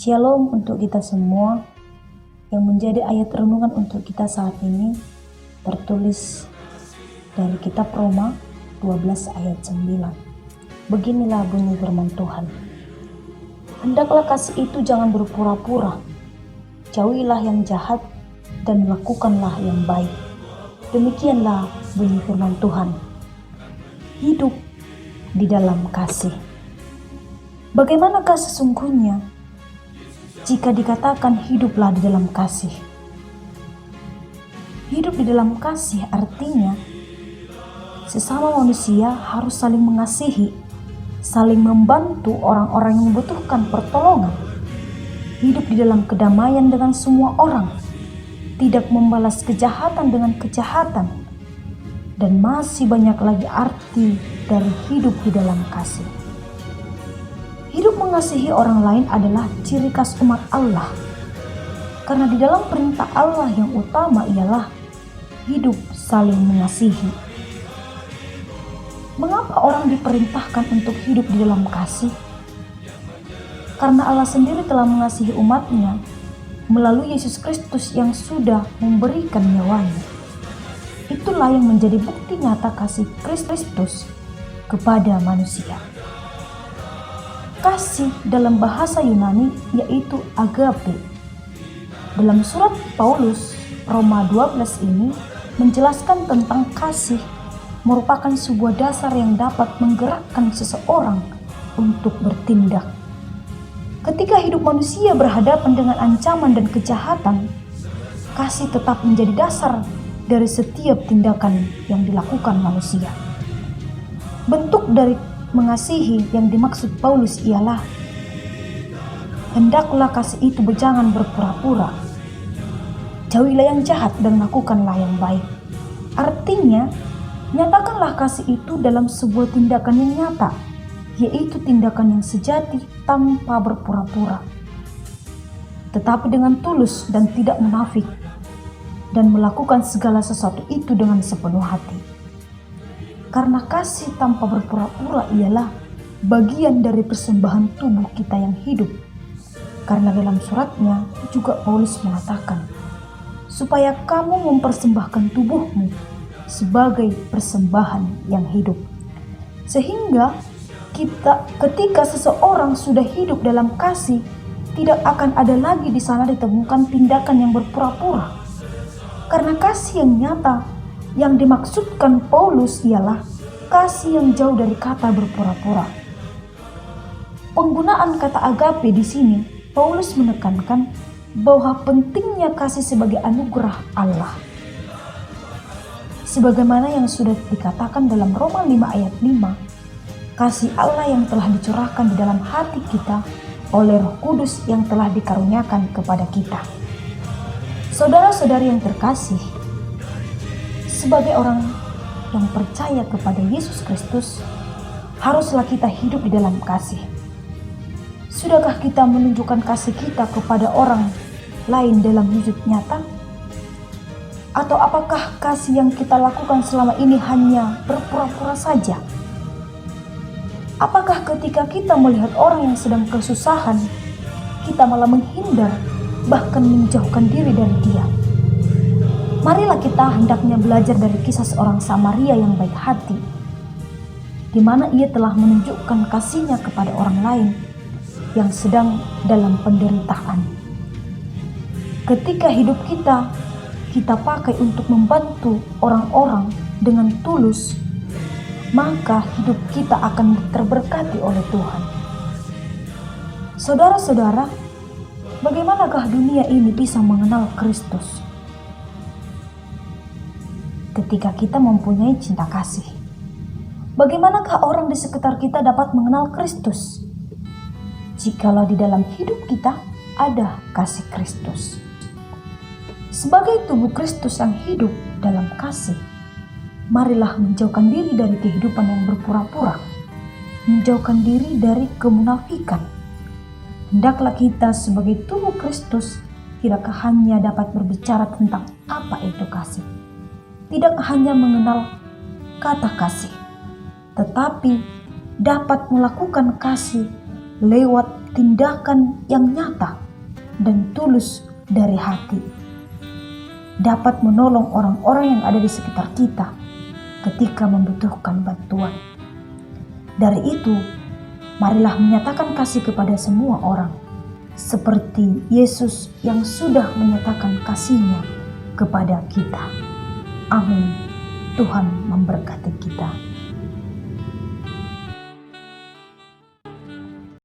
Shalom untuk kita semua. Yang menjadi ayat renungan untuk kita saat ini tertulis dari kitab Roma 12 ayat 9. Beginilah bunyi firman Tuhan. Hendaklah kasih itu jangan berpura-pura. Jauhilah yang jahat dan lakukanlah yang baik. Demikianlah bunyi firman Tuhan. Hidup di dalam kasih. Bagaimanakah sesungguhnya jika dikatakan hiduplah di dalam kasih? Hidup di dalam kasih artinya sesama manusia harus saling mengasihi, saling membantu orang-orang yang membutuhkan pertolongan. Hidup di dalam kedamaian dengan semua orang, tidak membalas kejahatan dengan kejahatan, dan masih banyak lagi arti dari hidup di dalam kasih. Hidup mengasihi orang lain adalah ciri khas umat Allah. Karena di dalam perintah Allah yang utama ialah hidup saling mengasihi. Mengapa orang diperintahkan untuk hidup di dalam kasih? Karena Allah sendiri telah mengasihi umatnya melalui Yesus Kristus yang sudah memberikan nyawanya. Itulah yang menjadi bukti nyata kasih Kristus kepada manusia. Kasih dalam bahasa Yunani yaitu agape. Dalam surat Paulus Roma 12 ini menjelaskan tentang kasih merupakan sebuah dasar yang dapat menggerakkan seseorang untuk bertindak. Ketika hidup manusia berhadapan dengan ancaman dan kejahatan, kasih tetap menjadi dasar dari setiap tindakan yang dilakukan manusia. Bentuk dari mengasihi yang dimaksud Paulus ialah hendaklah kasih itu jangan berpura-pura. Jauhilah yang jahat dan lakukanlah yang baik. Artinya, nyatakanlah kasih itu dalam sebuah tindakan yang nyata, yaitu tindakan yang sejati tanpa berpura-pura, tetapi dengan tulus dan tidak munafik, dan melakukan segala sesuatu itu dengan sepenuh hati. Karena kasih tanpa berpura-pura ialah bagian dari persembahan tubuh kita yang hidup. Karena dalam suratnya juga Paulus mengatakan, supaya kamu mempersembahkan tubuhmu sebagai persembahan yang hidup. Sehingga ketika seseorang sudah hidup dalam kasih, tidak akan ada lagi di sana ditemukan tindakan yang berpura-pura. Karena kasih yang nyata yang dimaksudkan Paulus ialah kasih yang jauh dari kata berpura-pura. Penggunaan kata agape di sini, Paulus menekankan bahwa pentingnya kasih sebagai anugerah Allah. Sebagaimana yang sudah dikatakan dalam Roma 5 ayat 5, kasih Allah yang telah dicurahkan di dalam hati kita oleh Roh Kudus yang telah dikaruniakan kepada kita. Saudara-saudari yang terkasih, sebagai orang yang percaya kepada Yesus Kristus, haruslah kita hidup di dalam kasih. Sudahkah kita menunjukkan kasih kita kepada orang lain dalam wujud nyata? Atau apakah kasih yang kita lakukan selama ini hanya berpura-pura saja? Apakah ketika kita melihat orang yang sedang kesusahan, kita malah menghindar, bahkan menjauhkan diri dari dia? Marilah kita hendaknya belajar dari kisah seorang Samaria yang baik hati, di mana ia telah menunjukkan kasihnya kepada orang lain yang sedang dalam penderitaan. Ketika hidup kita pakai untuk membantu orang-orang dengan tulus, maka hidup kita akan terberkati oleh Tuhan. Saudara-saudara, bagaimanakah dunia ini bisa mengenal Kristus? Ketika kita mempunyai cinta kasih. Bagaimanakah orang di sekitar kita dapat mengenal Kristus? Jikalau di dalam hidup kita ada kasih Kristus. Sebagai tubuh Kristus yang hidup dalam kasih, marilah menjauhkan diri dari kehidupan yang berpura-pura, menjauhkan diri dari kemunafikan. Hendaklah kita sebagai tubuh Kristus tidak hanya dapat berbicara tentang apa itu kasih, tidak hanya mengenal kata kasih, tetapi dapat melakukan kasih lewat tindakan yang nyata dan tulus dari hati, dapat menolong orang-orang yang ada di sekitar kita ketika membutuhkan bantuan. Dari itu, marilah menyatakan kasih kepada semua orang, seperti Yesus yang sudah menyatakan kasih-Nya kepada kita. Amin. Tuhan memberkati kita.